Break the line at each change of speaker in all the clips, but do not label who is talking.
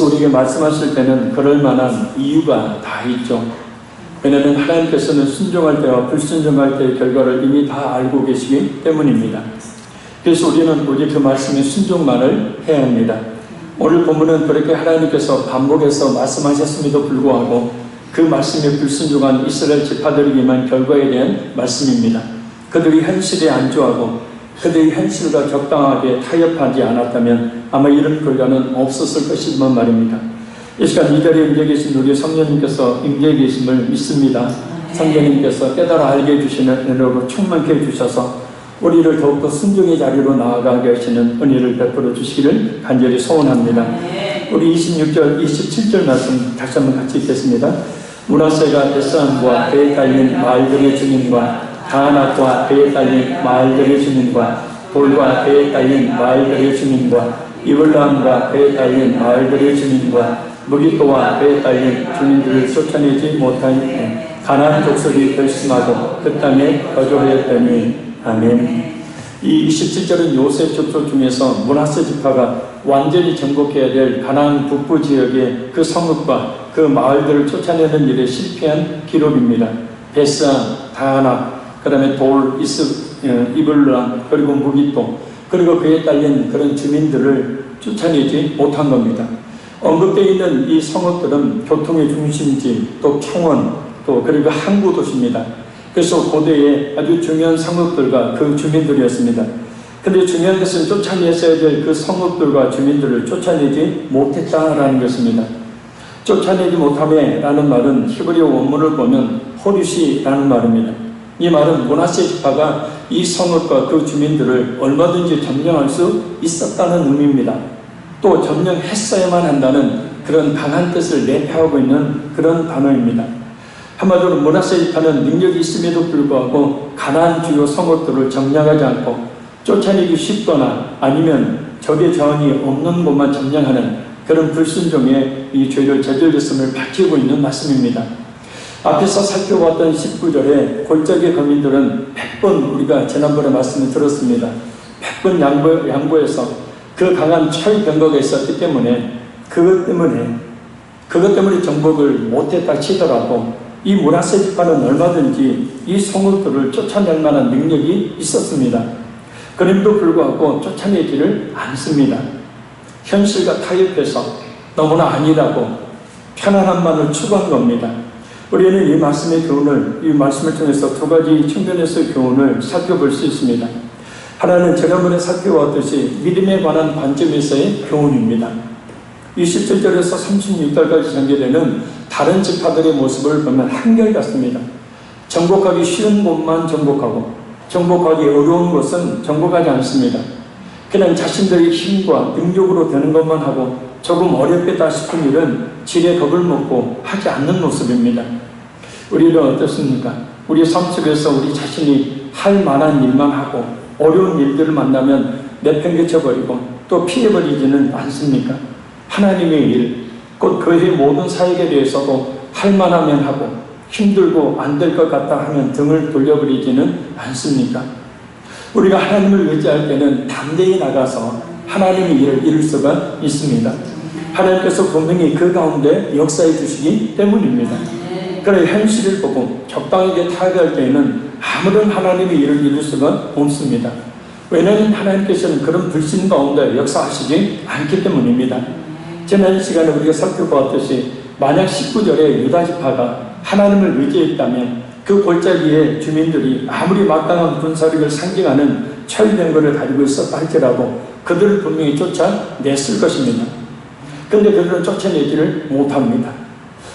그래서 우리에게 말씀하실 때는 그럴 만한 이유가 다 있죠. 왜냐하면 하나님께서는 순종할 때와 불순종할 때의 결과를 이미 다 알고 계시기 때문입니다. 그래서 우리는 오직 그 말씀의 순종만을 해야 합니다. 오늘 본문은 그렇게 하나님께서 반복해서 말씀하셨음에도 불구하고 그 말씀에 불순종한 이스라엘 지파들에게 임한 결과에 대한 말씀입니다. 그들이 현실에 안주하고 그들이 현실과 적당하게 타협하지 않았다면 아마 이런 결과는 없었을 것이지만 말입니다. 이 시간 이 자리에 임재 계신 우리 성령님께서 임재 계심을 믿습니다. 성령님께서 깨달아 알게 해주시는 은혜로 충만케 해주셔서 우리를 더욱더 순종의 자리로 나아가게 하시는 은혜를 베풀어 주시기를 간절히 소원합니다. 우리 26절, 27절 말씀 다시 한번 같이 읽겠습니다. 므낫세가 벳산과 그에 딸린 마을들의 주민과 다낙과 그에 딸린 마을들의 주민과 돌과 그에 딸린 마을들의 주민과 이블람과 그에 딸린 마을들의 주민과 무기토와 그에 딸린 주민들을 쫓아내지 못하니 가나안 족속이 결심하고 그 땅에 거주하였더니 아멘. 이 27절은 요셉 족속 중에서 므낫세 지파가 완전히 정복해야 될 가나안 북부 지역의 그 성읍과 그 마을들을 쫓아내는 일에 실패한 기록입니다. 벳산, 다낙, 그 다음에 돌, 이블람, 그리고 무기토, 그리고 그에 딸린 그런 주민들을 쫓아내지 못한 겁니다. 언급되어 있는 이 성읍들은 교통의 중심지, 또 평원, 또 그리고 항구 도시입니다. 그래서 고대의 아주 중요한 성읍들과 그 주민들이었습니다. 그런데 중요한 것은 쫓아냈어야 될 그 성읍들과 주민들을 쫓아내지 못했다라는 것입니다. 쫓아내지 못함에라는 말은 히브리어 원문을 보면 호류시라는 말입니다. 이 말은 므낫세 지파가 이 성읍과 그 주민들을 얼마든지 점령할 수 있었다는 의미입니다. 또 점령했어야만 한다는 그런 강한 뜻을 내포하고 있는 그런 단어입니다. 한마디로 므낫세 지파는 능력이 있음에도 불구하고 가나안 주요 성읍들을 점령하지 않고 쫓아내기 쉽거나 아니면 적의 자원이 없는 곳만 점령하는 그런 불순종의 이 죄를 저질렀음을 밝히고 있는 말씀입니다. 앞에서 살펴봤던 19절에 골짜기 거민들은 100번 우리가 지난번에 말씀을 들었습니다. 100번 양보해서 그 강한 철 병거가 있었기 때문에 그것 때문에 정복을 못했다 치더라도 이 므낫세 지파는 얼마든지 이 성읍들을 쫓아낼 만한 능력이 있었습니다. 그럼에도 불구하고 쫓아내지를 않습니다. 현실과 타협해서 너무나 아니라고 편안함만을 추구한 겁니다. 우리는 이 말씀의 교훈을, 이 말씀을 통해서 두 가지 측면에서 교훈을 살펴볼 수 있습니다. 하나는 지난번에 살펴봤듯이 믿음에 관한 관점에서의 교훈입니다. 27절에서 36절까지 전개되는 다른 지파들의 모습을 보면 한결같습니다. 정복하기 쉬운 곳만 정복하고 정복하기 어려운 곳은 정복하지 않습니다. 그냥 자신들의 힘과 능력으로 되는 것만 하고 조금 어렵겠다 싶은 일은 지레 겁을 먹고 하지 않는 모습입니다. 우리는 어떻습니까? 우리 삶 속에서 우리 자신이 할 만한 일만 하고 어려운 일들을 만나면 내팽개쳐버리고 또 피해버리지는 않습니까? 하나님의 일, 곧 교회의 모든 사역에 대해서도 할 만하면 하고 힘들고 안 될 것 같다 하면 등을 돌려버리지는 않습니까? 우리가 하나님을 의지할 때는 담대히 나가서 하나님의 일을 이룰 수가 있습니다. 하나님께서 분명히 그 가운데 역사해 주시기 때문입니다. 그래 현실을 보고 적당하게 타협할 때에는 아무런 하나님의 일을 이룰 수가 없습니다. 왜냐하면 하나님께서는 그런 불신 가운데 역사하시지 않기 때문입니다. 지난 시간에 우리가 살펴보았듯이 만약 19절에 유다지파가 하나님을 의지했다면 그 골짜기의 주민들이 아무리 막강한 군사력을 상징하는 철병거를 가지고 있었다 할지라도 그들을 분명히 쫓아냈을 것입니다. 그런데 그들은 쫓아내지를 못합니다.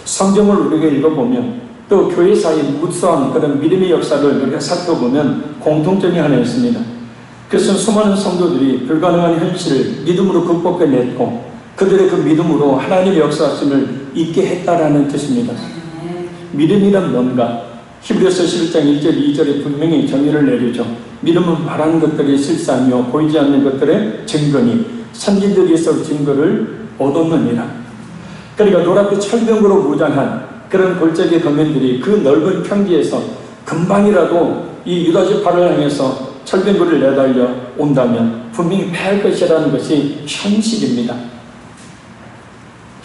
성경을 우리가 읽어보면 또 교회사의 무수한 그런 믿음의 역사를 우리가 살펴보면 공통점이 하나 있습니다. 그것은 수많은 성도들이 불가능한 현실을 믿음으로 극복해냈고 그들의 그 믿음으로 하나님의 역사하심을 잊게 했다라는 뜻입니다. 믿음이란 뭔가? 히브리서 11장 1절 2절에 분명히 정의를 내리죠. 믿음은 바라는 것들이 실상이요 보이지 않는 것들의 증거니 선진들에서 증거를 얻었느니라. 그러니까 노랗게 철병으로 무장한 그런 골짜기 거민들이 그 넓은 평지에서 금방이라도 이 유다지파를 향해서 철병구를 내달려 온다면 분명히 패할 것이라는 것이 현실입니다.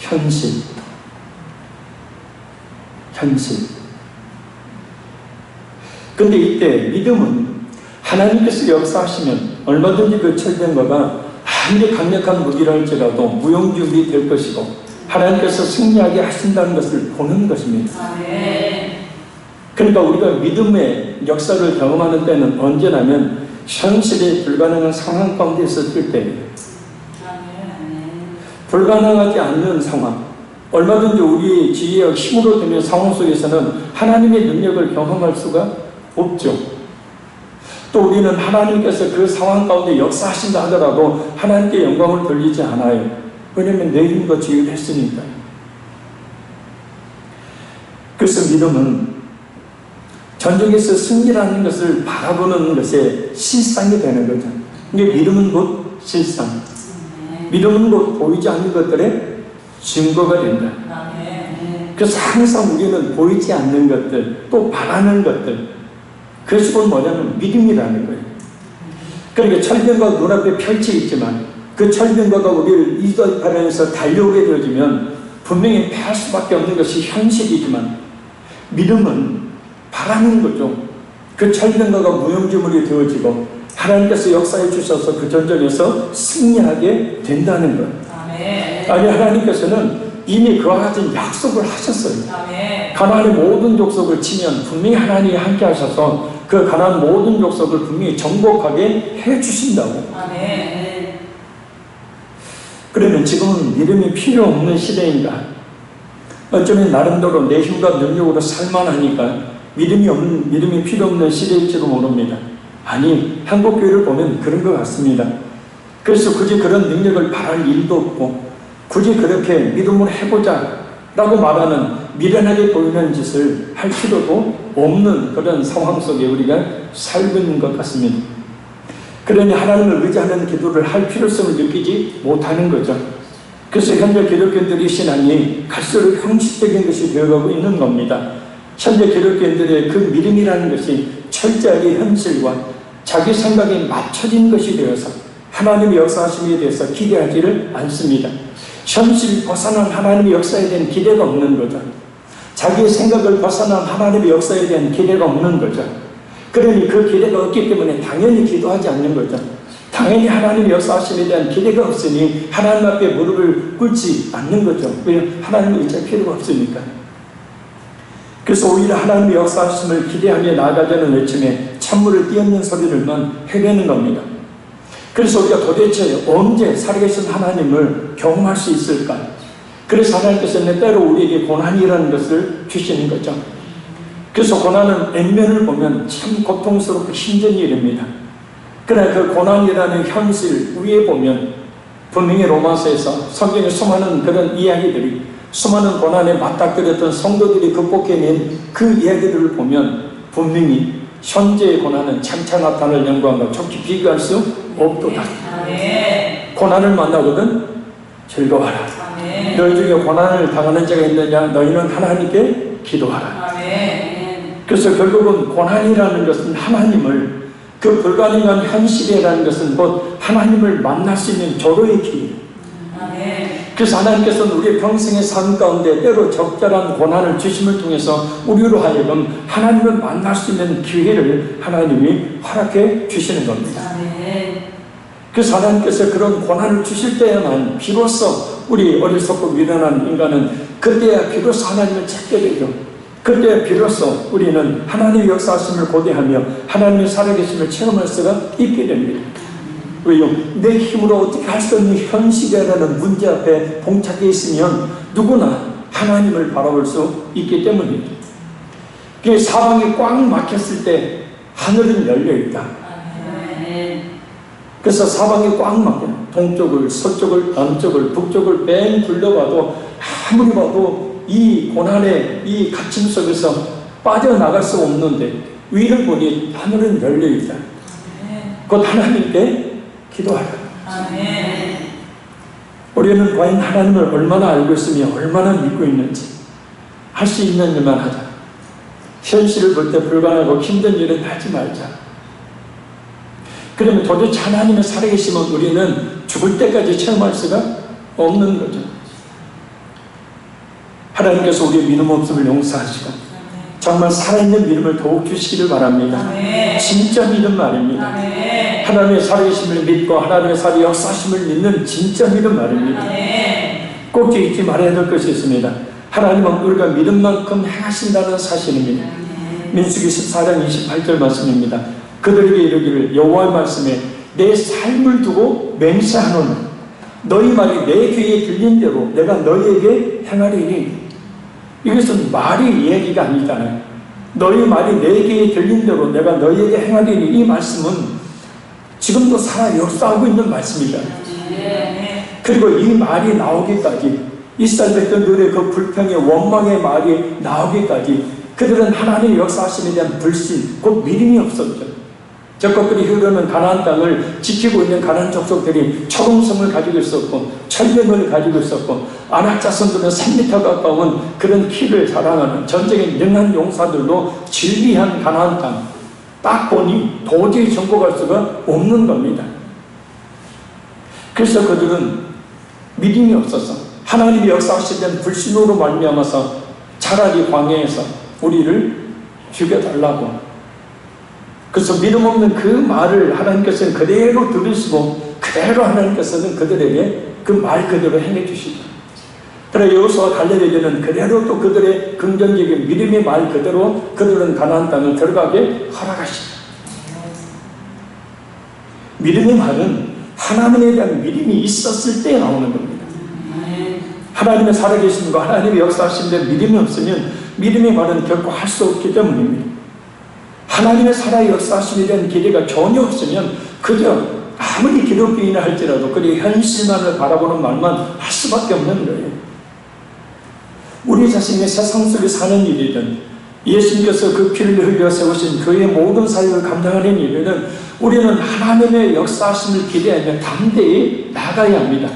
현실. 근데 이때 믿음은 하나님께서 역사하시면 얼마든지 그 철병거가 아무리 강력한 무기라 할지라도 무용지물이 될 것이고 하나님께서 승리하게 하신다는 것을 보는 것입니다. 그러니까 우리가 믿음의 역사를 경험하는 때는 언제냐면 현실이 불가능한 상황 가운데 있을 때예요. 불가능하지 않는 상황, 얼마든지 우리의 지혜와 힘으로 되는 상황 속에서는 하나님의 능력을 경험할 수가 없죠. 또 우리는 하나님께서 그 상황 가운데 역사하신다 하더라도 하나님께 영광을 돌리지 않아요. 왜냐하면 내 힘과 지혜를 했으니까요. 그래서 믿음은 전쟁에서 승리라는 것을 바라보는 것에 실상이 되는 거죠. 이게 믿음은 곧 실상. 믿음은 곧 보이지 않는 것들의 증거가 된다. 그래서 항상 우리는 보이지 않는 것들, 또 바라는 것들, 그것이 곧 뭐냐면 믿음이라는 거예요. 그러니까 철병거가 눈앞에 펼쳐 있지만 그 철병거가 우리를 이도하면서 달려오게 되어지면 분명히 패할 수밖에 없는 것이 현실이지만 믿음은 바라는 거죠. 그 철병거가 무용지물이 되어지고 하나님께서 역사해 주셔서 그 전쟁에서 승리하게 된다는 것. 아니, 하나님께서는 이미 그와 같은 약속을 하셨어요. 가나안의 모든 족속을 치면 분명히 하나님이 함께 하셔서 그 가나안 모든 족속을 분명히 정복하게 해주신다고. 그러면 지금은 믿음이 필요 없는 시대인가? 어쩌면 나름대로 내 힘과 능력으로 살만하니까 믿음이 필요 없는 시대일지도 모릅니다. 아니, 한국교회를 보면 그런 것 같습니다. 그래서 굳이 그런 능력을 바랄 일도 없고 굳이 그렇게 믿음으로 해보자 라고 말하는 미련하게 보이는 짓을 할 필요도 없는 그런 상황 속에 우리가 살고 있는 것 같습니다. 그러니 하나님을 의지하는 기도를 할 필요성을 느끼지 못하는 거죠. 그래서 현재 기독교인들의 신앙이 갈수록 형식적인 것이 되어가고 있는 겁니다. 현재 기독교인들의 그 믿음이라는 것이 철저하게 현실과 자기 생각에 맞춰진 것이 되어서 하나님의 역사하심에 대해서 기대하지를 않습니다. 현실 벗어난 하나님의 역사에 대한 기대가 없는 거죠. 자기의 생각을 벗어난 하나님의 역사에 대한 기대가 없는 거죠. 그러니 그 기대가 없기 때문에 당연히 기도하지 않는 거죠. 당연히 하나님의 역사하심에 대한 기대가 없으니 하나님 앞에 무릎을 꿇지 않는 거죠. 왜? 하나님의 의지할 필요가 없으니까. 그래서 오히려 하나님의 역사하심을 기대하며 나아가자는 외침에 찬물을 띄얹는 소리를만 해내는 겁니다. 그래서 우리가 도대체 언제 살아계신 하나님을 경험할 수 있을까? 그래서 하나님께서는 때로 우리에게 고난이라는 것을 주시는 거죠. 그래서 고난은 앵면을 보면 참 고통스럽고 힘든 일입니다. 그러나 그 고난이라는 현실 위에 보면 분명히 로마서에서 성경에 수많은 그런 이야기들이 수많은 고난에 맞닥뜨렸던 성도들이 극복해낸 그 이야기들을 보면 분명히 현재의 고난은 장차 나타날 영광과 족히 비교할 수 없도다. 고난을 만나거든 즐거워하라. 너희 중에 고난을 당하는 자가 있느냐? 너희는 하나님께 기도하라. 그래서 결국은 고난이라는 것은 하나님을, 그 불가능한 현실이라는 것은 곧 하나님을 만날 수 있는 절호의 기회. 그래서 하나님께서는 우리의 평생의 삶 가운데 때로 적절한 고난을 주심을 통해서 우리로 하여금 하나님을 만날 수 있는 기회를 하나님이 허락해 주시는 겁니다. 그래서 하나님께서 그런 고난을 주실 때에만 비로소 우리 어리석고 미련한 인간은 그때야 비로소 하나님을 찾게 되죠. 그때 비로소 우리는 하나님의 역사하심을 고대하며 하나님의 살아계심을 체험할 수가 있게 됩니다. 왜요? 내 힘으로 어떻게 할 수 없는 현실이라는 문제 앞에 봉착해 있으면 누구나 하나님을 바라볼 수 있기 때문입니다. 사방이 꽉 막혔을 때 하늘은 열려있다. 그래서 사방이 꽉 막혀 동쪽을, 서쪽을, 남쪽을, 북쪽을 뺑 둘러봐도 아무리 봐도 이 고난의 이 갇힘 속에서 빠져나갈 수 없는데 위를 보니 하늘은 열려있다. 곧 하나님께 기도하라. 우리는 과연 하나님을 얼마나 알고 있으며 얼마나 믿고 있는지 할 수 있는 일만 하자. 현실을 볼 때 불가능하고 힘든 일은 하지 말자. 그러면 도대체 하나님의 살아계심은 우리는 죽을 때까지 체험할 수가 없는 거죠. 하나님께서 우리의 믿음 없음을 용서하시고 정말 살아있는 믿음을 더욱 주시기를 바랍니다. 진짜 믿음 말입니다. 하나님의 살아계심을 믿고 하나님의 살의 역사심을 믿는 진짜 믿음 말입니다. 꼭 잊지 말아야 될 것이 있습니다. 하나님은 우리가 믿은 만큼 행하신다는 사실입니다. 민수기 14장 28절 말씀입니다. 그들에게 이르기를 여호와의 말씀에 내 삶을 두고 맹세하노니 너희 말이 내 귀에 들린 대로 내가 너희에게 행하리니. 이것은 말이 얘기가 아니잖아요. 너희 말이 내 귀에 들린 대로 내가 너희에게 행하리니. 이 말씀은 지금도 살아 역사하고 있는 말씀이다. 그리고 이 말이 나오기까지 이스라엘 백성들의 그 불평의 원망의 말이 나오기까지 그들은 하나님의 역사하심에 대한 불신, 곧 믿음이 없었죠. 적국들이 흐르는 가나안 땅을 지키고 있는 가나안 족속들이 초롱성을 가지고 있었고 철병을 가지고 있었고 아낙 자손들은 3m 가까운 그런 키를 자랑하는 전쟁에 능한 용사들로 진리한 가나안 땅 딱 보니 도저히 정복할 수가 없는 겁니다. 그래서 그들은 믿음이 없어서 하나님의 역사하시던 불신으로 말미암아서 차라리 광야에서 우리를 죽여달라고, 그래서 믿음 없는 그 말을 하나님께서는 그대로 들으시고 그대로 하나님께서는 그들에게 그 말 그대로 행해 주시죠. 그러나 여호수아와 갈렙에게는 그대로 또 그들의 긍정적인 믿음의 말 그대로 그들은 가나안 땅을 들어가게 허락하시죠. 믿음의 말은 하나님에 대한 믿음이 있었을 때 나오는 겁니다. 하나님의 살아계심과 하나님의 역사하심에 믿음이 없으면 믿음의 말은 결코 할 수 없기 때문입니다. 하나님의 살아 역사하심에 대한 기대가 전혀 없으면 그저 아무리 기독교인이라 할지라도 그의 현실만을 바라보는 말만 할 수밖에 없는 거예요. 우리 자신의 세상 속에 사는 일이든 예수님께서 그 피를 흘려 세우신 그의 모든 사역을 감당하는 일에는 우리는 하나님의 역사하심을 기대하며 담대히 나가야 합니다.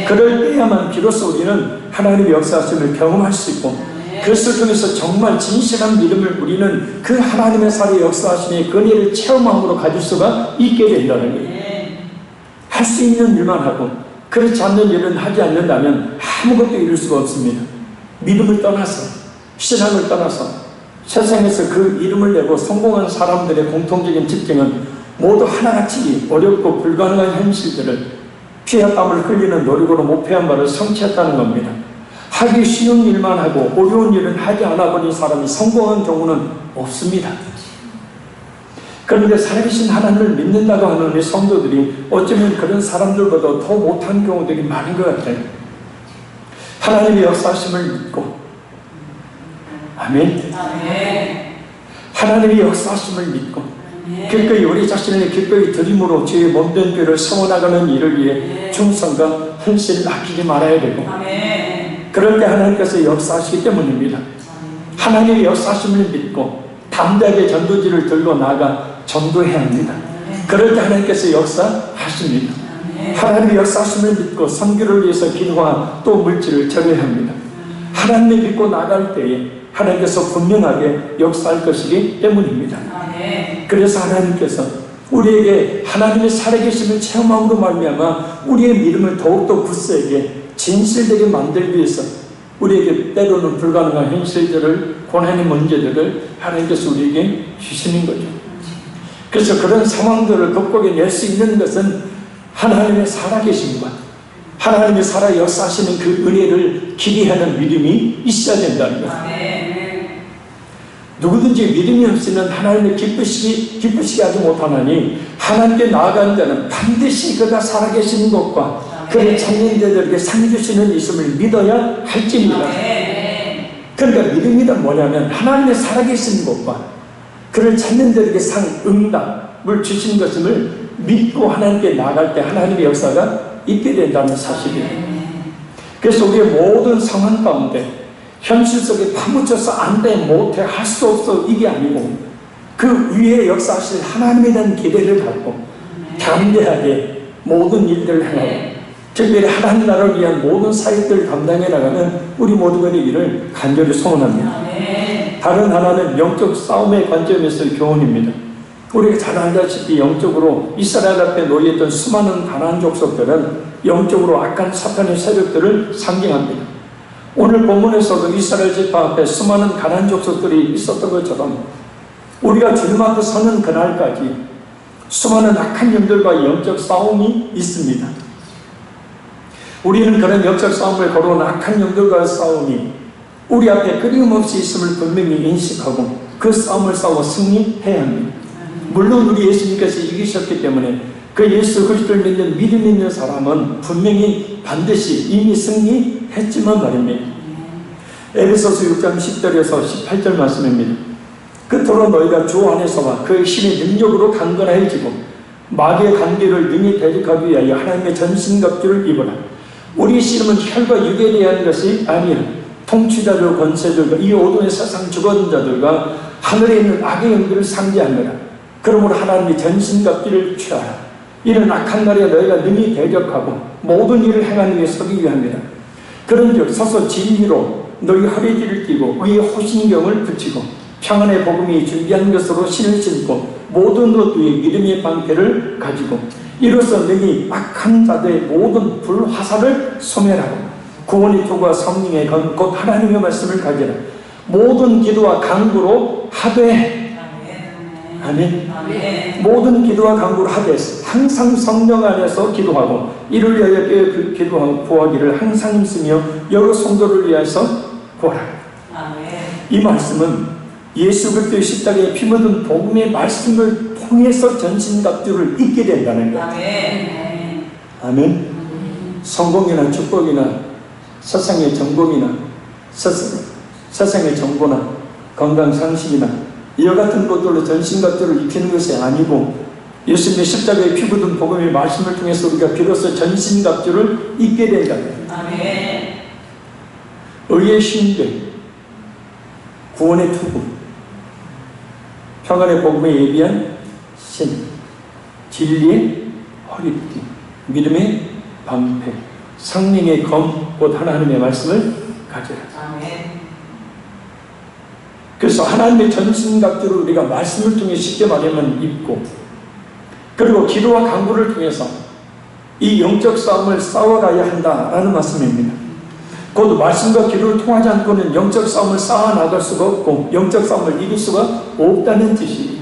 그럴 때야만 비로소 우리는 하나님의 역사하심을 경험할 수 있고 그것을 통해서 정말 진실한 믿음을 우리는 그 하나님의 살의 역사하심의 근혜를 체험함으로 가질 수가 있게 된다는 거예요. 할 수 있는 일만 하고 그렇지 않는 일은 하지 않는다면 아무것도 이룰 수가 없습니다. 믿음을 떠나서 신앙을 떠나서 세상에서 그 이름을 내고 성공한 사람들의 공통적인 특징은 모두 하나같이 어렵고 불가능한 현실들을 피와 땀을 흘리는 노력으로 목표한 바를 성취했다는 겁니다. 하기 쉬운 일만 하고 어려운 일은 하지 않아 버린 사람이 성공한 경우는 없습니다. 그런데 살아계신 하나님을 믿는다고 하는 우리 성도들이 어쩌면 그런 사람들보다 더 못한 경우들이 많은 것 같아요. 하나님의 역사하심을 믿고, 아멘. 하나님의 역사하심을 믿고 기꺼이 우리 자신을 기꺼이 드림으로 주의 몸된 교를 세워나가는 일을 위해 충성과 헌신을 아끼지 말아야 되고, 그럴 때 하나님께서 역사하시기 때문입니다. 하나님의 역사하심을 믿고 담대하게 전도지를 들고 나가 전도해야 합니다. 그럴 때 하나님께서 역사하십니다. 하나님의 역사하심을 믿고 선교를 위해서 기도와 또 물질을 절여야 합니다. 하나님을 믿고 나갈 때에 하나님께서 분명하게 역사할 것이기 때문입니다. 그래서 하나님께서 우리에게 하나님의 살아계심을 체험함으로 말미암아 우리의 믿음을 더욱더 굳세게 진실되게 만들기 위해서 우리에게 때로는 불가능한 현실들을, 고난의 문제들을 하나님께서 우리에게 주시는 거죠. 그래서 그런 상황들을 극복해낼 수 있는 것은 하나님의 살아계심과 하나님의 살아 역사하시는 그 은혜를 기대하는 믿음이 있어야 된다는 거예요. 누구든지 믿음이 없이는 하나님을 기쁘시게 하지 못하나니 하나님께 나아가는 자는 반드시 그가 살아계시는 것과 그를 찾는 자들에게 상 주시는 있음을 믿어야 할지니라. 그러니까 믿음이란 뭐냐면 하나님의 살아계시는 것과 그를 찾는 자들에게 상, 응답을 주신 것임을 믿고 하나님께 나아갈 때 하나님의 역사가 있게 된다는 사실이에요. 그래서 우리의 모든 상황 가운데 현실 속에 파묻혀서 안 돼, 못해, 할 수 없어 이게 아니고 그 위에 역사하실 하나님에 대한 기대를 갖고 담대하게 모든 일들을 행하고 특별히 하나님 나라를 위한 모든 사역들을 감당해 나가는 우리 모두가 되기를 간절히 소원합니다. 다른 하나는 영적 싸움의 관점에서의 교훈입니다. 우리가 잘 알다시피 영적으로 이스라엘 앞에 놓여있던 수많은 가나안 족속들은 영적으로 악한 사탄의 세력들을 상징합니다. 오늘 본문에서도 이스라엘 지파 앞에 수많은 가난안 족속들이 있었던 것처럼 우리가 주님 앞에 서는 그날까지 수많은 악한 영들과 영적 싸움이 있습니다. 우리는 그런 영적 싸움을 걸어온 악한 영들과의 싸움이 우리 앞에 끊임없이 있음을 분명히 인식하고 그 싸움을 싸워 승리해야 합니다. 물론 우리 예수님께서 이기셨기 때문에 그 예수 그리스도를 믿는 믿음 있는 사람은 분명히 반드시 이미 승리했지만 말입니다. 에베소서 6장 10절에서 18절 말씀입니다. 그토록 너희가 주 안에서와 그 힘의 능력으로 강건해지고 마귀의 관계를 능히 대적하기 위하여 하나님의 전신갑주를 입어라. 우리 씨름은 혈과 육에 대한 것이 아니라 통치자들, 권세들과 이 어두운 세상 죽은 자들과 하늘에 있는 악의 영들을 상대하느라. 그러므로 하나님의 전신갑주를 취하라. 이런 악한 날에 너희가 능히 대적하고 모든 일을 행하는 데 서기 위함이라. 그런즉 서서 진리로 너희 허리띠를 띠고 위에 호신경을 붙이고 평안의 복음이 준비한 것으로 신을 신고 모든 것 위에 믿음의 방패를 가지고 이로써 너희 악한 자들의 모든 불화살을 소멸하고 구원의 도구와 성령의 건 곧 하나님의 말씀을 가지라. 모든 기도와 간구로 하되 아멘. 모든 기도와 간구로 하되 항상 성령 안에서 기도하고 이를 위하여 기도하고 구하기를 항상 힘쓰며 여러 성도를 위해서 구하라. 이 말씀은 예수 그리스도의 십자가에 피 묻은 복음의 말씀을 통해서 전신갑주를 잊게 된다는 것. 아멘. 성공이나 축복이나 세상의 정복이나 세상의 정보나 건강 상식이나 이와 같은 것들로 전신갑주를 입히는 것이 아니고 예수님의 십자가에 피 묻은 복음의 말씀을 통해서 우리가 비로소 전신갑주를 입게 된다는 것. 아멘. 의의 신뢰, 구원의 투구, 평안의 복음에 예비한 신, 진리의 허리띠, 믿음의 방패, 성령의 검, 곧 하나님의 말씀을 가져라. 그래서 하나님의 전신갑주를 우리가 말씀을 통해 쉽게 말하면 입고, 그리고 기도와 간구를 통해서 이 영적 싸움을 싸워가야 한다라는 말씀입니다. 곧 말씀과 기도를 통하지 않고는 영적 싸움을 쌓아나갈 수가 없고 영적 싸움을 이길 수가 없다는 뜻이에요.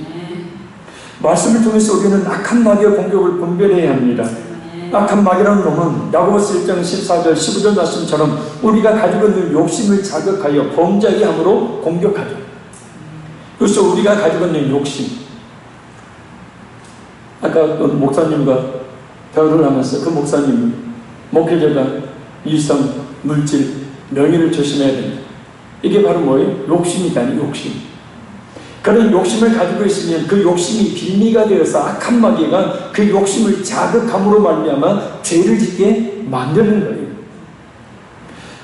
말씀을 통해서 우리는 악한 마귀의 공격을 분별해야 합니다. 악한 마귀라는 놈은 야고보서 1장 14절 15절 말씀처럼 우리가 가지고 있는 욕심을 자극하여 범죄하게 함으로 공격하죠. 그래서 우리가 가지고 있는 욕심, 아까 그 목사님과 대화를 하면서 그 목사님 목회자가 일성, 물질, 명예를 조심해야 됩니다. 이게 바로 뭐예요? 욕심이다. 욕심. 그런 욕심을 가지고 있으면 그 욕심이 빌미가 되어서 악한 마귀가 그 욕심을 자극함으로 말미암아 죄를 짓게 만드는 거예요.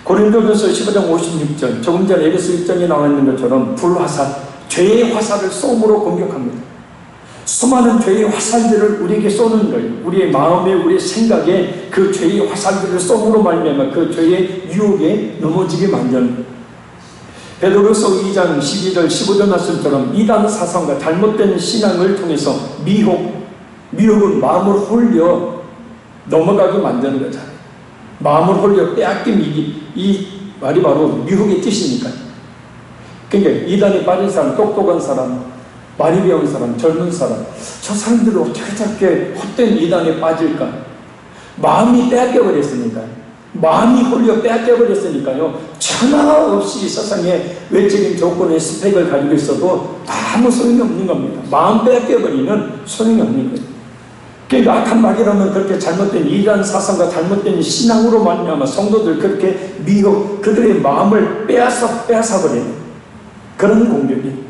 고린도전서 15장 56절, 조금 전에 에베소 1장에 나와 있는 것처럼 불화살, 죄의 화살을 쏘므로 공격합니다. 수많은 죄의 화살들을 우리에게 쏘는 거예요. 우리의 마음에, 우리의 생각에 그 죄의 화살들을 쏘므로 말미암아 그 죄의 유혹에 넘어지게 만드는 거예요. 베드로서 2장 12절 15절 말씀처럼 이단 사상과 잘못된 신앙을 통해서 미혹은 마음을 홀려 넘어가게 만드는 거잖아요. 마음을 홀려 빼앗김이 이 말이 바로 미혹의 뜻이니까요. 그러니까 이단에 빠진 사람, 똑똑한 사람, 많이 배운 사람, 젊은 사람, 저 사람들은 어떻게 저렇게 헛된 이단에 빠질까? 마음이 빼앗겨버렸으니까요. 마음이 홀려 빼앗겨버렸으니까요. 천하 없이 세상에 외적인 조건의 스펙을 가지고 있어도 아무 소용이 없는 겁니다. 마음 빼앗겨버리면 소용이 없는 거예요. 그러니까 악한 마귀라면 그렇게 잘못된 이단 사상과 잘못된 신앙으로 말미암아 성도들 그렇게 미혹, 그들의 마음을 빼앗아버리는 그런 공격이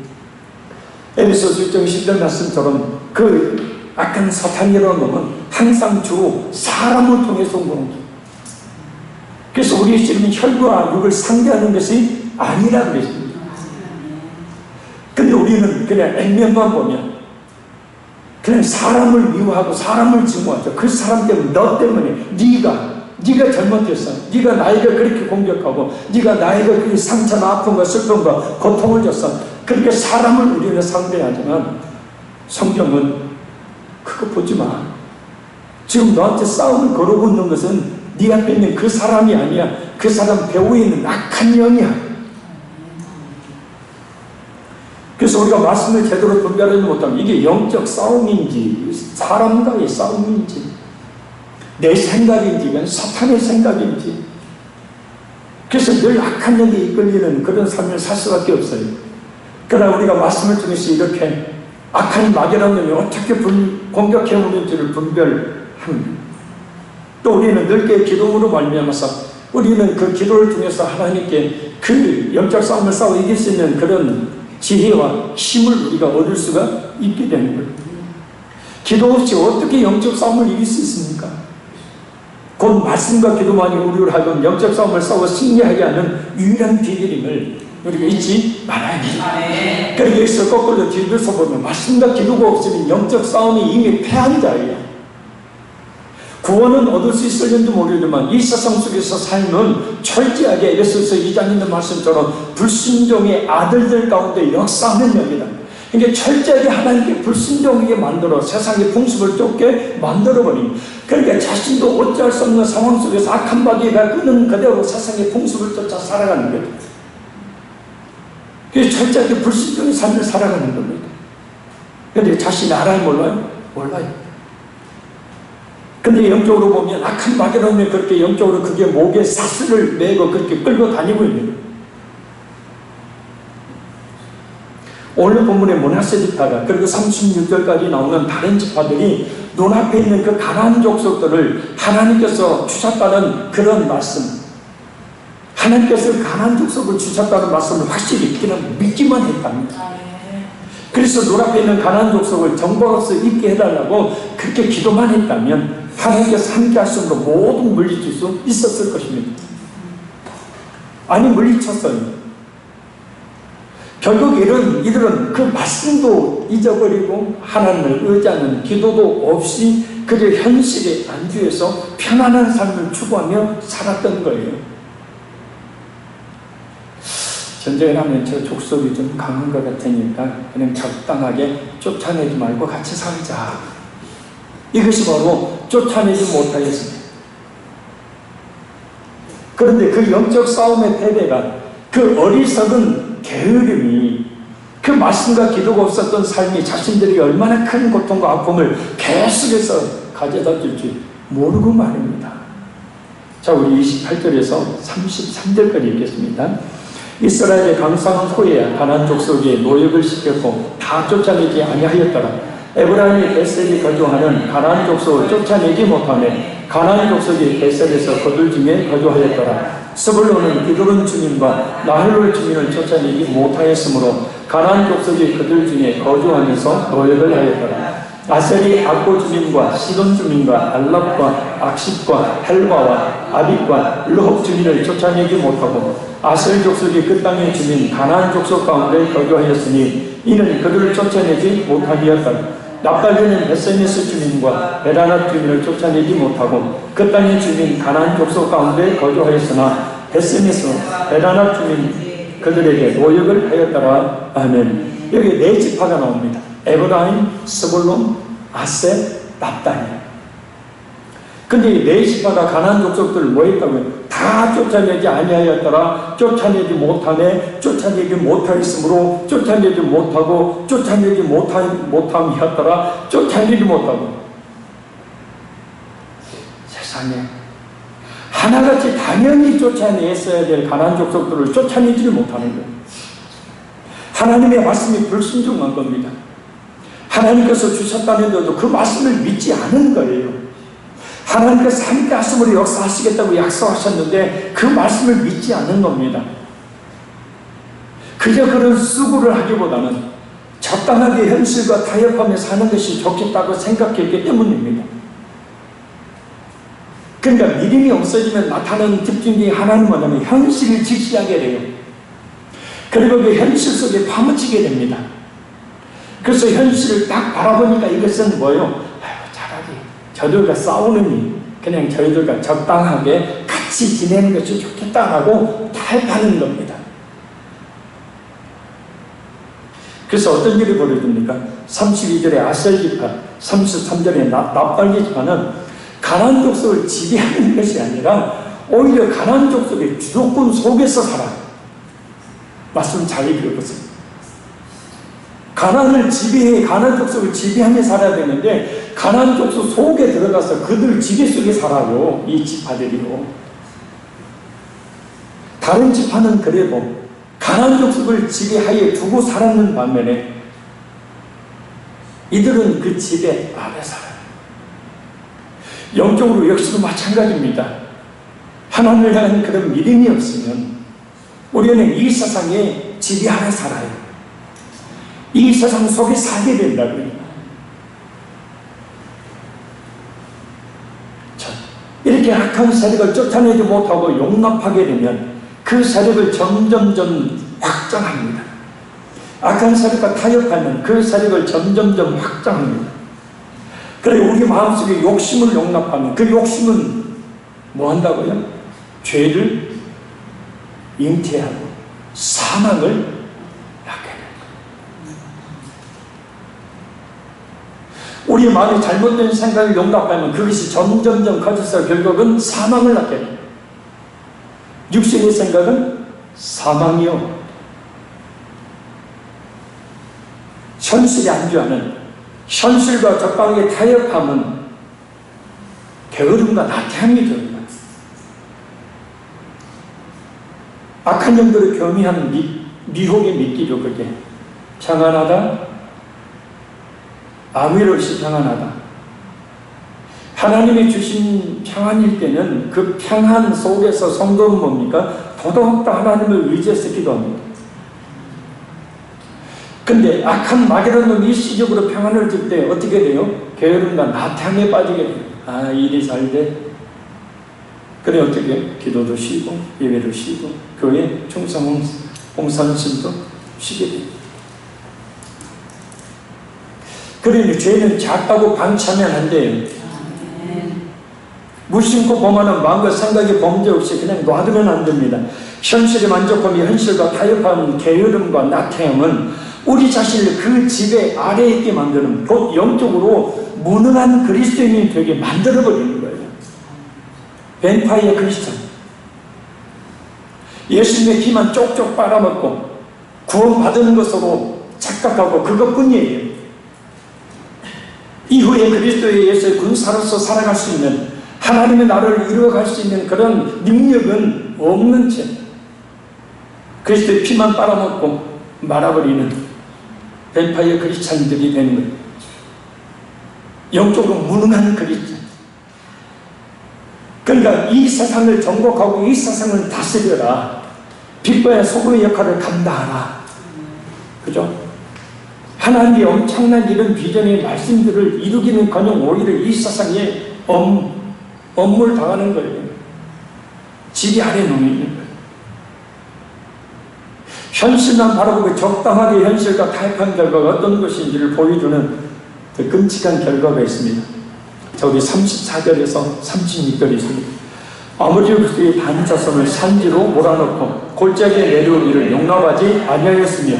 에베소서 1장 10절 말씀처럼 그 악한 사탄이라는 놈은 항상 주로 사람을 통해서 온 겁니다. 그래서 우리의 씨름은 혈과 육을 상대하는 것이 아니라 그랬습니다. 근데 우리는 그냥 액면만 보면 그냥 사람을 미워하고 사람을 증오하죠. 그 사람 때문에, 너 때문에, 네가 잘못했어. 네가 나에게 그렇게 공격하고 네가 나에게 그렇게 상처나 아픔과 슬픔과 고통을 줬어. 그렇게 사람을 우리는 상대하지만 성경은 그거 보지 마. 지금 너한테 싸움을 걸어오고 있는 것은 네 앞에 있는 그 사람이 아니야. 그 사람 배후에 있는 악한 영이야. 그래서 우리가 말씀을 제대로 분별하지 못하면 이게 영적 싸움인지 사람과의 싸움인지 내 생각인지 이건 사탄의 생각인지, 그래서 늘 악한 영에 이끌리는 그런 삶을 살 수밖에 없어요. 그러나 우리가 말씀을 통해서 이렇게 악한 마귀라는 놈이 어떻게 공격해 오는지를 분별합니다. 또 우리는 늘게 기도로 말미암아서 우리는 그 기도를 통해서 하나님께 그 영적 싸움을 싸워 이길 수 있는 그런 지혜와 힘을 우리가 얻을 수가 있게 되는 거예요. 기도 없이 어떻게 영적 싸움을 이길 수 있습니까? 곧 말씀과 기도만이 우리를 하여금 영적 싸움을 싸워 승리하게 하는 유일한 비결임을 우리가 잊지 말아야 합니다. 그래서 여기서 거꾸로 뒤에서 보면 말씀과 기도가 없으면 영적 싸움이 이미 패한 자예요. 구원은 얻을 수 있을는지 모르지만 이 세상 속에서 삶은 철저하게 에베소서 2장 있는 말씀처럼 불순종의 아들들 가운데 역사하는 영이다. 그러니까 철저하게 하나님께 불순종하게 만들어 세상의 풍습을 쫓게 만들어버립니다. 그러니까 자신도 어찌할 수 없는 상황 속에서 악한 마귀가 끄는 그대로 세상의 풍습을 쫓아 살아가는 거예요. 그래서 철저하게 불순종의 삶을 살아가는 겁니다. 그런데 자신이 알아요? 몰라요? 몰라요. 근데 영적으로 보면 악한 마귀라면 그렇게 영적으로 그게 목에 사슬을 메고 그렇게 끌고 다니고 있는 거예요. 오늘 본문의 므낫세 지파가 그리고 36절까지 나오는 다른 지파들이 눈앞에 있는 그 가나안 족속들을 하나님께서 주셨다는 그런 말씀, 하나님께서 가나안 족속을 주셨다는 말씀을 확실히 그냥 믿기만 했답니다. 그래서 눈앞에 있는 가나안 족속을 정복으로서 있게 해달라고 그렇게 기도만 했다면 하나님께서 함께 하심으로 모든 물리칠 수 있었을 것입니다. 아니 물리쳤어요. 결국 이들은 그 말씀도 잊어버리고 하나님을 의지하는 기도도 없이 그저 현실에 안주해서 편안한 삶을 추구하며 살았던 거예요. 전쟁을 하면 저 족속이 좀 강한 것 같으니까 그냥 적당하게 쫓아내지 말고 같이 살자. 이것이 바로 쫓아내지 못하였습니다. 그런데 그 영적 싸움의 패배가 그 어리석은 게으름이 그 말씀과 기도가 없었던 삶이 자신들이 얼마나 큰 고통과 아픔을 계속해서 가져다 줄지 모르고 말입니다. 자, 우리 28절에서 33절까지 읽겠습니다. 이스라엘의 강성한 후에 가나안 족속이 노역을 시켰고 다 쫓아내지 아니하였더라. 에브라임이 베셀이 거주하는 가나안 족속을 쫓아내지 못하매 가나안 족속이 베셀에서 그들 중에 거주하였더라. 스불론은 기드론 주민과 나헬롤 주민을 쫓아내지 못하였으므로 가나안 족속이 그들 중에 거주하면서 노역을 하였더라. 아셀이 악고 주민과 시돈 주민과 알랍과 악십과 헬바와 아빅과 르홉 주민을 쫓아내지 못하고 아셀 족속이 그 땅의 주민 가나안 족속 가운데 거주하였으니 이는 그들을 쫓아내지 못하리였더라. 납달리는 베세메스 주민과 베라낫 주민을 쫓아내지 못하고 그 땅의 주민 가나안 족속 가운데 거주하였으나 베세메스, 베라낫 주민 그들에게 노역을 하였더라. 아멘. 여기 네 지파가 나옵니다. 에브라임, 스불론, 아셀, 납달리. 근데 이 네 지파가 가나안 족속들을 뭐 했다고요? 다 쫓아내지 아니하였더라. 쫓아내지 못하네. 쫓아내지 못하였으므로 쫓아내지 못하고 쫓아내지 못함이었더라. 쫓아내지 못하고. 세상에 하나같이 당연히 쫓아냈어야 될 가나안 족속들을 쫓아내지를 못하는 거예요. 하나님의 말씀이 불순종한 겁니다. 하나님께서 주셨다는데도 그 말씀을 믿지 않은 거예요. 하나님께서 함께 하심으로 역사하시겠다고 약속하셨는데 그 말씀을 믿지 않는 겁니다. 그저 그런 수고를 하기보다는 적당하게 현실과 타협하며 사는 것이 좋겠다고 생각했기 때문입니다. 그러니까 믿음이 없어지면 나타나는 특징 중에 하나는 뭐냐면 현실을 직시하게 돼요. 그리고 그 현실 속에 파묻히게 됩니다. 그래서 현실을 딱 바라보니까 이것은 뭐예요? 저들과 싸우느니 그냥 저희들과 적당하게 같이 지내는 것이 좋겠다라고 타협하는 겁니다. 그래서 어떤 일이 벌어집니까? 32절에 아셀 지파, 33절에 납달리 지파는 가나안 족속을 지배하는 것이 아니라 오히려 가나안 족속의 주도권 속에서 살아요. 말씀 잘 읽어보세요. 가나안을 지배해, 가나안 족속을 지배하며 살아야 되는데 가나안 족속 속에 들어가서 그들 지배 속에 살아요. 이 지파들이요. 다른 지파는 그래도 가나안 족속을 지배하에 두고 살았는 반면에 이들은 그 지배 아래 살아요. 영적으로 역시도 마찬가지입니다. 하나님을 향한 그런 믿음이 없으면 우리는 이 세상에 지배 아래 살아요. 이 세상 속에 살게 된다고요. 이렇게 악한 세력을 쫓아내지 못하고 용납하게 되면 그 세력을 점점점 확장합니다. 악한 세력과 타협하면 그 세력을 점점점 확장합니다. 그래 우리 마음속에 욕심을 용납하면 그 욕심은 뭐 한다고요? 죄를 잉태하고 사망을 낳게 됩니다. 우리 마음에 잘못된 생각을 용납하면 그것이 점점점 커져서 결국은 사망을 낳게 됩니다. 육신의 생각은 사망이요. 현실에 안주하는 현실과 적방에 타협하면 게으름과 나태함이 됩니다. 악한 영들을 교미한 미혹의 미끼죠. 그게 평안하다, 아무 일 없이 평안하다. 하나님이 주신 평안일 때는 그 평안 속에서 성도는 뭡니까? 더더욱더 하나님을 의지해서 기도합니다. 근데 악한 마귀라는 놈이 일시적으로 평안을 줄 때 어떻게 돼요? 게으름과 나태함에 빠지게 돼요. 아, 일이 잘 돼. 그래 어떻게? 기도도 쉬고 예배도 쉬고 교회 충성 봉사심도 쉬게 돼요. 그러니 죄는 작다고 방치하면 안 돼요. 무심코 범하는 마음과 생각의 범죄 없이 그냥 놔두면 안 됩니다. 현실에 만족하며 현실과 타협하는 게으름과 나태함은 우리 자신을 그 지배 아래에 있게 만드는, 곧 영적으로 무능한 그리스도인이 되게 만들어버리는 거예요. 뱀파이어 크리스천. 예수님의 피만 쪽쪽 빨아먹고 구원받은 것으로 착각하고 그것뿐이에요. 이후에 그리스도의 예수의 군사로서 살아갈 수 있는, 하나님의 나라를 이루어갈 수 있는 그런 능력은 없는 채 그리스도의 피만 빨아먹고 말아버리는 뱀파이어 크리스찬들이 되는 거예요. 영적으로 무능한 크리스찬. 그러니까 이 세상을 정복하고 이 세상을 다스려라. 빛과 소금의 역할을 감당하라. 그죠? 하나님의 엄청난 이런 비전의 말씀들을 이루기는커녕 오히려 이 세상에 업무를 당하는 거예요. 지배 아래 놓이는 거예요. 현실만 바라보고 적당하게 현실과 타협한 결과가 어떤 것인지를 보여주는 그 끔찍한 결과가 있습니다. 저기 34절에서 36절이 있습니다. 아모리족의 반자손을 산지로 몰아넣고 골짜기에 내려오기를 용납하지 아니하였으며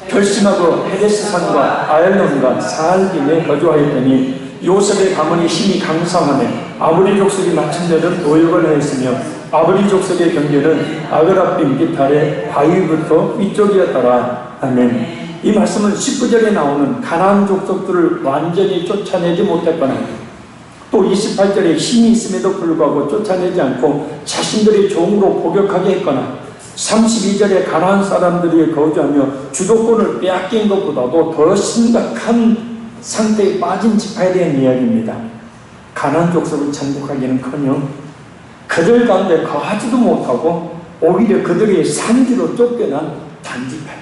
결심하고 헤데스산과 아얄론과 사알김에 거주하였더니 요셉의 가문이 힘이 강성하며 아모리 족속이 마침내는 노역을 하였으며 아모리 족속의 경계는 아그라빔 기탈의 바위부터 위쪽이었더라. 아멘. 이 말씀은 19절에 나오는 가나안 족속들을 완전히 쫓아내지 못했거나 또 28절에 힘이 있음에도 불구하고 쫓아내지 않고 자신들의 종으로 복역하게 했거나 32절에 가나안 사람들이 거주하며 주도권을 빼앗긴 것보다도 더 심각한 상태에 빠진 지파에 대한 이야기입니다. 가나안 족속을 정복하기는커녕 그들 가운데 거하지도 못하고 오히려 그들의 산지로 쫓겨난 단지파.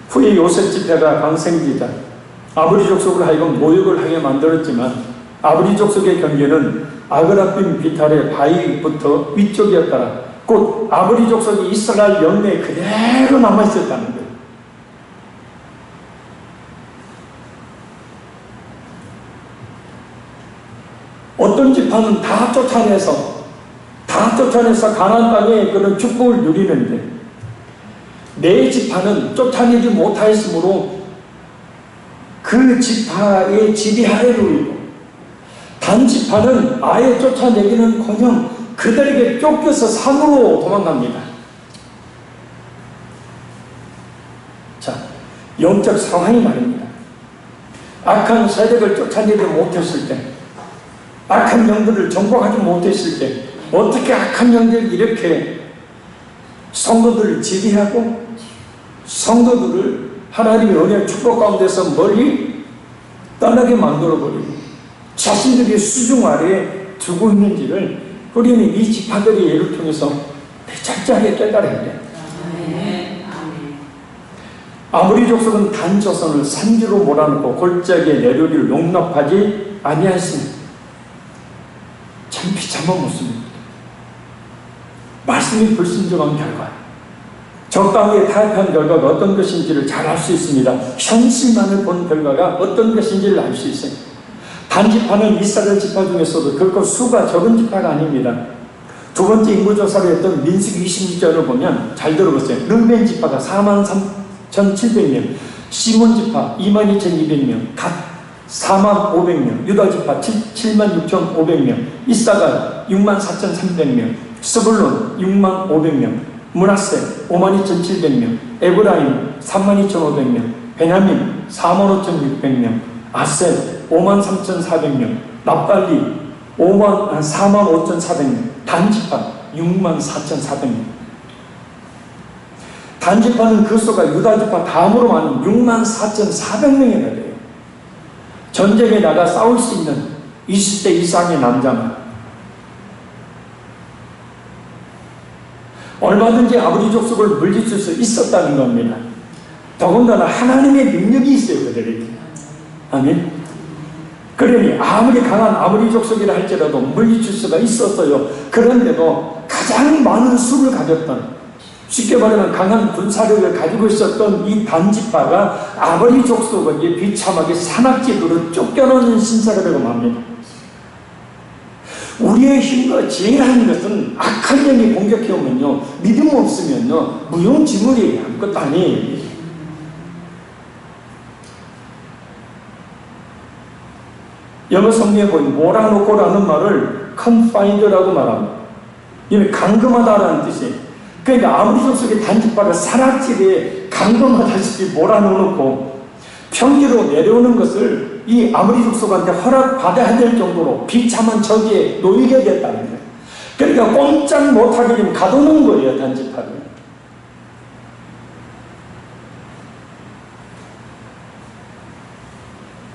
후에 요셉 지파가 강생기자 아브리 족속을 하여금 모욕을 하게 만들었지만 아브리 족속의 경계는 아그라빔 비탈의 바위부터 위쪽이었더라. 곧 아브리 족속이 이스라엘 영내에 그대로 남아있었다는 거예요. 어떤 지파는 다 쫓아내서 가나안 땅에 그런 축복을 누리는데 네 지파는 쫓아내지 못하였으므로 그 지파의 집이 하레루이고, 단 지파는 아예 쫓아내기는커녕 그들에게 쫓겨서 산으로 도망갑니다. 자, 영적 상황이 말입니다. 악한 세력을 쫓아내지 못했을 때, 악한 영들을 정복하지 못했을 때, 어떻게 악한 영들이 이렇게 성도들을 지배하고 성도들을 하나님의 은혜 축복 가운데서 멀리 떠나게 만들어버리고 자신들이 수중 아래에 두고 있는지를 우리는 이 지파들의 예를 통해서 철저하게 깨달아야 돼요. 아모리 족속은 단 조선을 산지로 몰아넣고 골짜기에 내려오기를 용납하지 아니하였습니다. 참 비참한 모습입니다. 말씀이 불순종한 결과, 적당하게 타협한 결과가 어떤 것인지를 잘 알 수 있습니다. 현실만을 본 결과가 어떤 것인지를 알 수 있어요. 단지파는 이스라엘 지파 중에서도 결코 수가 적은 지파가 아닙니다. 두 번째 인구조사를 했던 민수기 26절을 보면, 잘 들어보세요. 르벤 지파가 43,700명, 시몬 지파 22,200명, 갓 45,500명, 유다 지파 76,500명, 이사갈 64,300명, 스불론 65,500명, 므낫세 52,700명, 에브라임 32,500명, 베냐민 45,600명, 아셀 53,400명, 납달리 45,400명, 단지파 64,400명. 단지파는 그 수가 유다지파 다음으로 많은 64,400명이나 돼요. 전쟁에 나가 싸울 수 있는 20대 이상의 남자만 얼마든지 아버지 족속을 물리칠 수 있었다는 겁니다. 더군다나 하나님의 능력이 있어요, 그들에게. 아멘. 그러니 아무리 강한 아버지 족속이라 할지라도 물리칠 수가 있었어요. 그런데도 가장 많은 수를 가졌던, 쉽게 말하면 강한 군사력을 가지고 있었던 이 단지파가 아버지 족속에게 비참하게 산악지도로 쫓겨나는 신사가 되고 맙니다. 우리의 힘과 지혜라는 것은 악한 영이 공격해오면요, 믿음 없으면요, 무용지물이 아무것도 아니에요. 영어 성경에 보면 몰아놓고라는 말을 confined라고 말합니다. 이게 감금하다라는 뜻이에요. 그러니까 아무리 족속의 단지파가 산악지대에 감금하다시피 몰아놓고 평지로 내려오는 것을 이 아모리 족속한테 허락받아야 될 정도로 비참한 적에 놓이게 됐다는 거예요. 그러니까 꼼짝 못하게 좀 가둬놓은 거예요, 단지파를.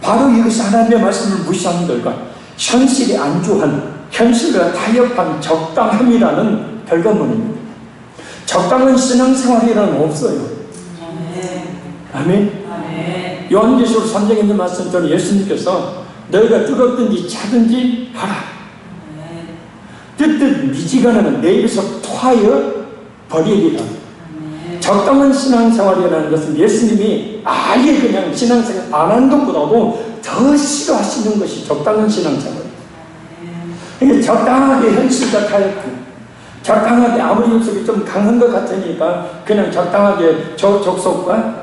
바로 이것이 하나님의 말씀을 무시하는 결과, 현실에 안주한, 현실과 타협한 적당함이라는 결과물입니다. 적당한 신앙생활이라는 없어요. 아멘. 요한계시록 3장에 있는 말씀처럼 예수님께서 너희가 뜨겁든지 차든지 하라. 뜻뜻 미지근하면 내 입에서 토하여 버리리라. 적당한 신앙생활이라는 것은 예수님이 아예 그냥 신앙생활 안 한 것보다도 더 싫어하시는 것이 적당한 신앙생활이에요. 그러니까 적당하게 현실과 타협하고, 적당하게 아무리 족속이 좀 강한 것 같으니까 그냥 적당하게 저 족속과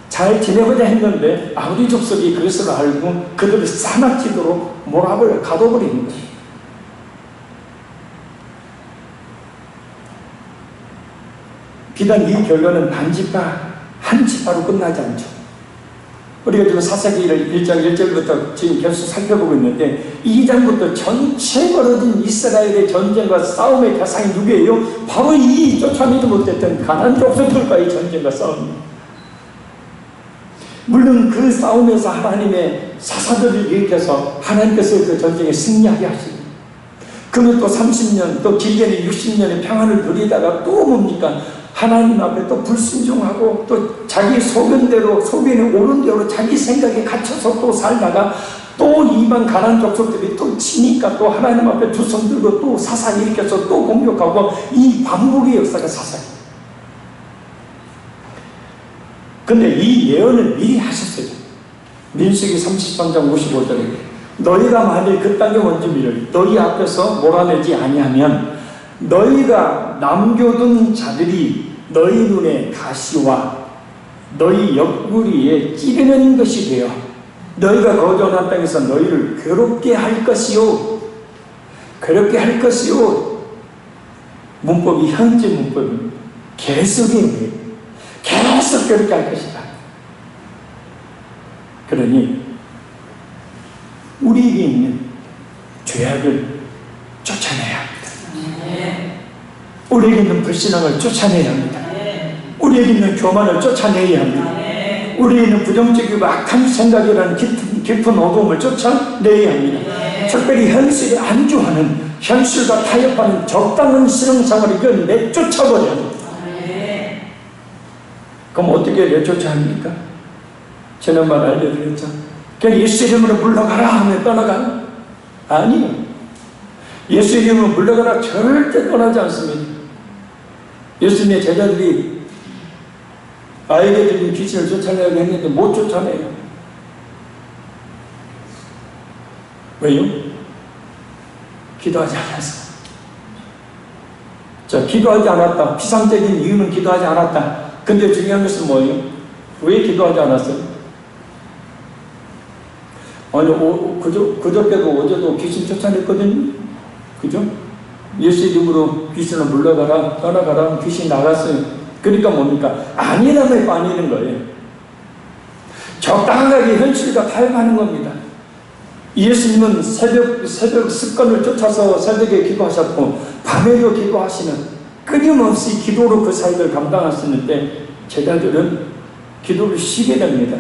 잘 지내보자 했는데 아버지 족속이 그것을 알고 그들을 산악지도로 몰아버려 가둬버리는 거예요. 비단 이 결과는 단지파 한 지파로 끝나지 않죠. 우리가 지금 사사기 1장 1절부터 지금 계속 살펴보고 있는데 2장부터 전체 벌어진 이스라엘의 전쟁과 싸움의 대상이 누구예요? 바로 이 쫓아내지 못했던 가나안 족속들과의 전쟁과 싸움입니다. 물론 그 싸움에서 하나님의 사사들을 일으켜서 하나님께서 그 전쟁에 승리하게 하시고, 그러면 또 30년, 또 길게는 60년의 평안을 누리다가 또 뭡니까? 하나님 앞에 또 불순종하고 또 자기 소견대로, 소견에 옳은 대로 자기 생각에 갇혀서 또 살다가 또 이방 가나안 족속들이 또 치니까 또 하나님 앞에 두 손 들고 또 사사 일으켜서 또 공격하고, 이 반복의 역사가 사사예요. 근데 이 예언을 미리 하셨어요. 민수기 33장 55절에 너희가 만일 그 땅의 원주민을 너희 앞에서 몰아내지 아니하면 너희가 남겨둔 자들이 너희 눈에 가시와 너희 옆구리에 찌르는 것이 되어 너희가 거주하는 땅에서 너희를 괴롭게 할 것이요. 괴롭게 할 것이요. 문법이 현재 문법입니다. 계속이에요. 계속 괴롭게 할 것이다. 그러니 우리에게 있는 죄악을 쫓아내야 합니다. 우리에게 있는 불신앙을 쫓아내야 합니다. 우리에게 있는 교만을 쫓아내야 합니다. 우리에게 있는 부정적이고 악한 생각이라는 깊은 어두움을 쫓아내야 합니다. 특별히 현실에 안주하는, 현실과 타협하는 적당한 신앙생활을 이건 내쫓아버려야 합니다. 그럼 어떻게 내쫓아야 합니까? 지난번 알려드렸죠. 그냥 예수 이름으로 물러가라 하면 떠나가요? 아니요. 예수 이름으로 물러가라 절대 떠나지 않습니다. 예수님의 제자들이 아이에게 들린 귀신을 쫓아내려고 했는데 못 쫓아내요. 왜요? 기도하지 않았어. 자, 기도하지 않았다. 피상적인 이유는 기도하지 않았다. 근데 중요한 것은 뭐예요? 왜 기도하지 않았어요? 아니, 그저께도 어제도 귀신 쫓아냈거든요? 그죠? 예수 이름으로 귀신을 물러가라, 떠나가라, 귀신 나갔어요. 그러니까 뭡니까? 아니라면 아니는 거예요. 적당하게 현실과 타협하는 겁니다. 예수님은 새벽 습관을 쫓아서 새벽에 기도하셨고, 밤에도 기도하시는, 끊임없이 기도로 그 사역을 감당하시는데, 제자들은 기도를 쉬게 됩니다.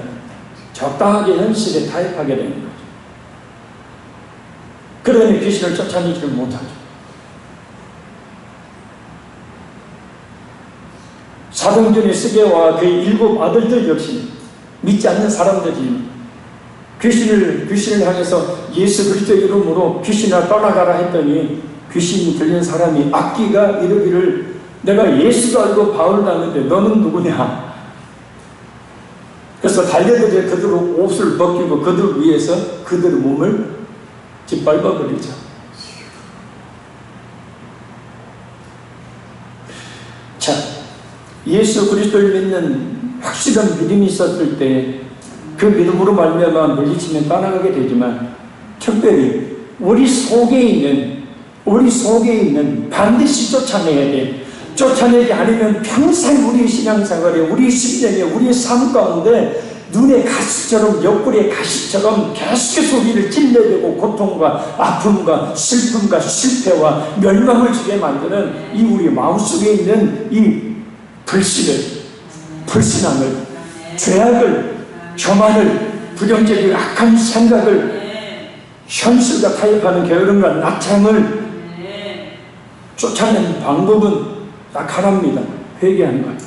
적당하게 현실에 타협하게 되는 거죠. 그러니 귀신을 쫓아내지를 못하죠. 사도행전의 스게와 그의 7 아들들 역시 믿지 않는 사람들이 귀신을 향해서 예수 그리스도 이름으로 귀신아 떠나가라 했더니 귀신이 들린 사람이 악기가 이르기를 내가 예수도 알고 바울도 아는데 너는 누구냐? 그래서 달려들어 그들 옷을 벗기고 그들 위에서 그들의 몸을 짓밟아버리죠. 자, 예수 그리스도를 믿는 확실한 믿음이 있었을 때 그 믿음으로 말미암아 물리치면 떠나가게 되지만 특별히 우리 속에 있는 반드시 쫓아내야 돼. 쫓아내지 않으면 평생 우리 신앙생활에, 우리 심령에, 우리의 삶 가운데 눈의 가시처럼, 옆구리의 가시처럼 계속해서 우리를 찔러대고 고통과 아픔과 슬픔과 실패와 멸망을 주게 만드는 이 우리 마음속에 있는 이 불신앙을, 죄악을, 교만을, 부정적이고 악한 생각을, 현실과 타협하는 게으름과 낙창을 쫓아내는 방법은 딱 하나입니다. 회개하는 거예요.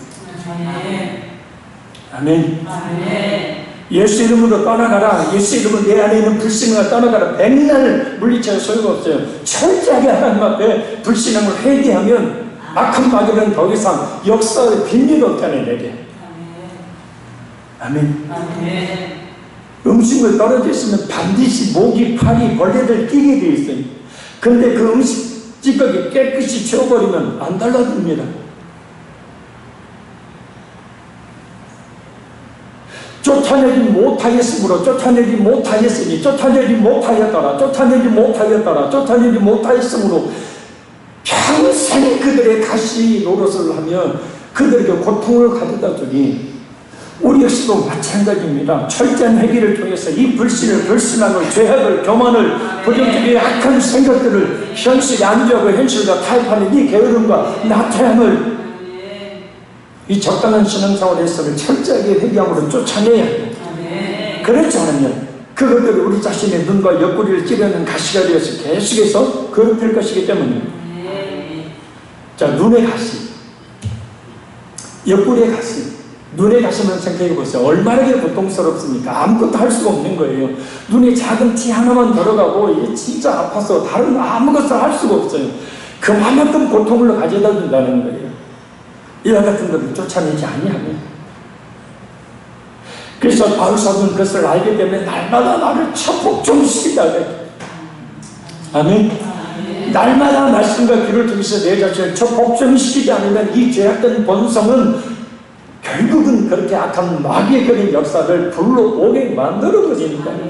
아멘. 예수 이름으로 떠나가라. 예수 이름으로 내 안에 있는 불신앙을 떠나가라. 백날 물리쳐야 소용없어요. 철저하게 하나님 앞에 불신앙을 회개하면 악한 마귀는 더 이상 역사의 빈일 없다는 내게. 아멘. 음식을 떨어져 있으면 반드시 모기, 파리, 벌레들 끼게 되어 있어요. 그런데 그 음식 찌꺼기 깨끗이 치워버리면 안 달라집니다. 쫓아내지 못하였으므로 쫓아내지 못하였으니 쫓아내지 못하였으므로 평생 그들의 가시 노릇을 하며 그들에게 고통을 가져다 주니 우리 역시도 마찬가지입니다. 철저한 회개를 통해서 이 불신앙을, 죄악을, 교만을, 부정적인 악한 생각들을 현실에 안주하고 현실과 타협하는 이 게으름과 나태함을 이 적당한 신앙생활에서는 철저하게 회개함으로 쫓아내야 합니다. 그렇지 않으면 그것들이 우리 자신의 눈과 옆구리를 찌르는 가시가 되어서 계속해서 괴롭힐 것이기 때문입니다. 자, 눈의 가시, 옆구리의 가시, 눈의 가시만 생각해 보세요. 얼마나 고통스럽습니까? 아무것도 할 수가 없는 거예요. 눈에 작은 티 하나만 들어가고 이게 진짜 아파서 다른 아무것도 할 수가 없어요. 그만큼 고통을 가져다 준다는 거예요. 이와 같은 것을 쫓아내지 아니하면. 그래서 바울 사도는 그것을 알기 때문에 날마다 나를 복종시키다. 아멘. 날마다 말씀과 귀를 통해서 내 자신을 저 복종시키지 않으면 이 죄악된 본성은 결국은 그렇게 악한 마귀의 그런 역사를 불러오게 만들어버리니까요.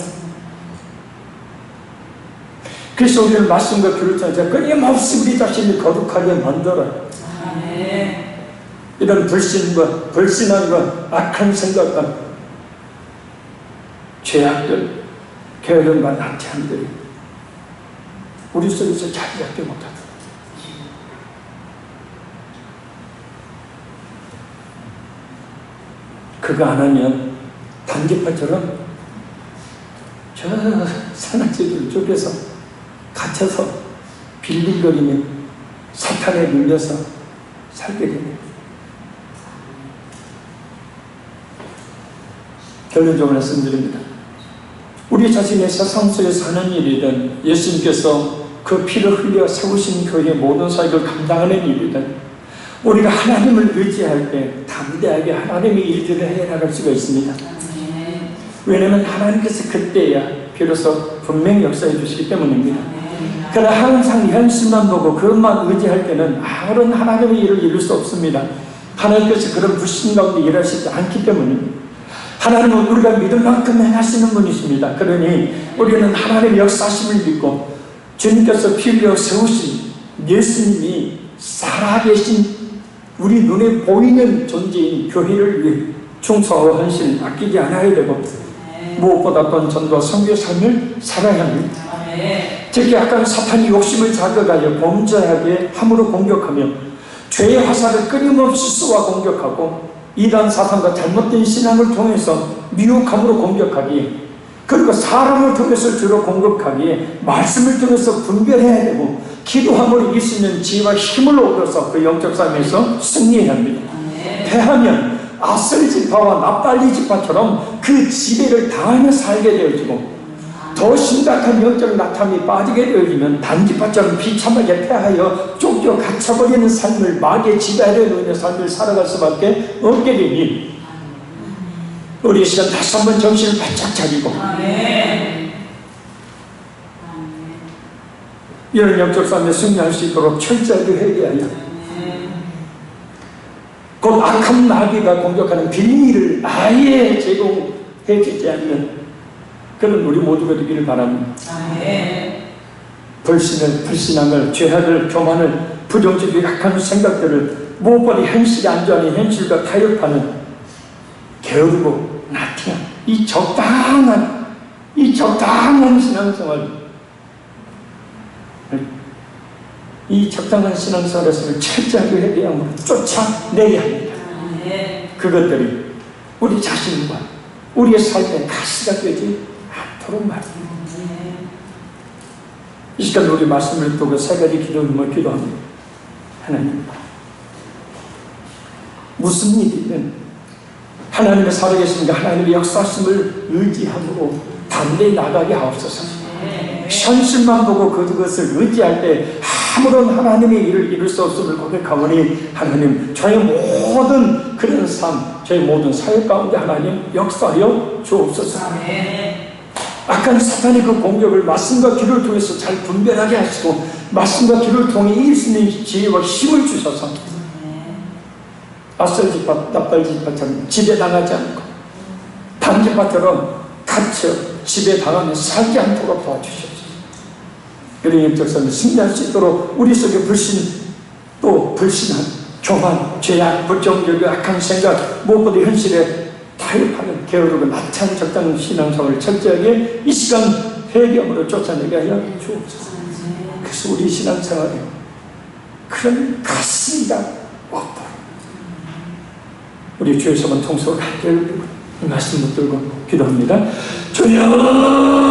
그래서 우리는 말씀과 귀를 통해서 끊임없이 우리 자신을 거룩하게 만들어요. 이런 불신과 불신앙과 악한 생각과 죄악들, 게으름과 낙태함들이 우리 속에서 자리 잡지 못하다. 그거 안 하면 단기파처럼 저 산악지들 쪽에서 갇혀서 빌빌거리며 사탄에 눌려서 살게 됩니다. 결론적으로 말씀드립니다. 우리 자신의 세상 속에 사는 일이든 예수님께서 그 피를 흘려 세우신 교회의 모든 사역을 감당하는 일이든 우리가 하나님을 의지할 때 담대하게 하나님의 일들을 해나갈 수가 있습니다. 왜냐하면 하나님께서 그때야 비로소 분명히 역사해 주시기 때문입니다. 그러나 항상 현실만 보고 그것만 의지할 때는 아무런 하나님의 일을 이룰 수 없습니다. 하나님께서 그런 불신 가운데 일하시지 않기 때문입니다. 하나님은 우리가 믿을 만큼 행하시는 분이십니다. 그러니 우리는 하나님의 역사심을 믿고 주님께서 피 흘려 세우신 예수님이 살아계신 우리 눈에 보이는 존재인 교회를 위해 충성하고 헌신 아끼지 않아야 되고 무엇보다 또한 전도와 선교의 삶을 살아야 합니다. 특히 약간 사탄이 욕심을 자극하여 범죄하게 함으로 공격하며 죄의 화살을 끊임없이 쏘아 공격하고 이단 사탄과 잘못된 신앙을 통해서 미혹함으로 공격하기에 그리고 사람을 통해서 주로 공격하기에 말씀을 통해서 분별해야 되고 기도함으로 이길 수 있는 지혜와 힘을 얻어서 그 영적 삶에서 승리해야 합니다. 패하면 아셀 지파와 납달리 지파처럼 그 지배를 당하며 살게 되어지고 더 심각한 영적 낙함이 빠지게 되어지면 단지파처럼 비참하게 패하여 쫓겨 갇혀버리는 삶을 마귀의 지배하려 놓는 삶을 살아갈 수밖에 없게 되니 우리 시간 다시 한번 정신을 바짝 차리고 이런 영적 삶에 승리할 수 있도록 철저하게 회개하여 곧 악한 마귀가 공격하는 비밀을 아예 제공해 주지 않는 그런 우리 모두가 되기를 바랍니다. 불신앙을, 죄악을, 교만을, 부정적인 악한 생각들을 무엇보다 현실이 안 좋아하는 현실과 타협하는 게으르고 나태한 이 적당한 신앙생활, 이 적당한 신앙생활에서 철저하게 회개함으로 쫓아내야 합니다. 그것들이 우리 자신과 우리의 삶의 가시가 되지 않도록 말입니다. 이 시간 우리 말씀을 두고 세 가지 기도를 기도합니다. 하나님, 무슨 일이든 하나님의 살아계심과 하나님의 역사심을 의지함으로 담대히 나가게 하옵소서. 현실만 보고 그것을 의지할 때 아무런 하나님의 일을 이룰 수 없음을 고백하오니 하나님, 저의 모든 그런 삶, 저의 모든 사역 가운데 하나님 역사하여 주옵소서. 악한 사탄의 그 공격을 말씀과 귀를 통해서 잘 분별하게 하시고 말씀과 귀를 통해 이길 수 있는 지혜와 힘을 주셔서 아셀 지파, 납달 지파처럼 지배당하지 않고 단지파처럼 갇혀 지배당하며 살지 않도록 도와주시옵소서. 이런 영적 삶을 승리할 수 있도록 우리 속에 불신, 또 불신한, 교만, 죄악, 불정적인 악한 생각, 무엇보다 현실에 타협하는 게으르고 나태한 적당한 신앙생활을 철저하게 이 시간 회개함으로 쫓아내게 하여 주옵소서. 그래서 우리 신앙생활에 그런 가슴이가 없도록 우리 주의 서만 통솔 함께 이 말씀 붙들고 기도합니다. 주여!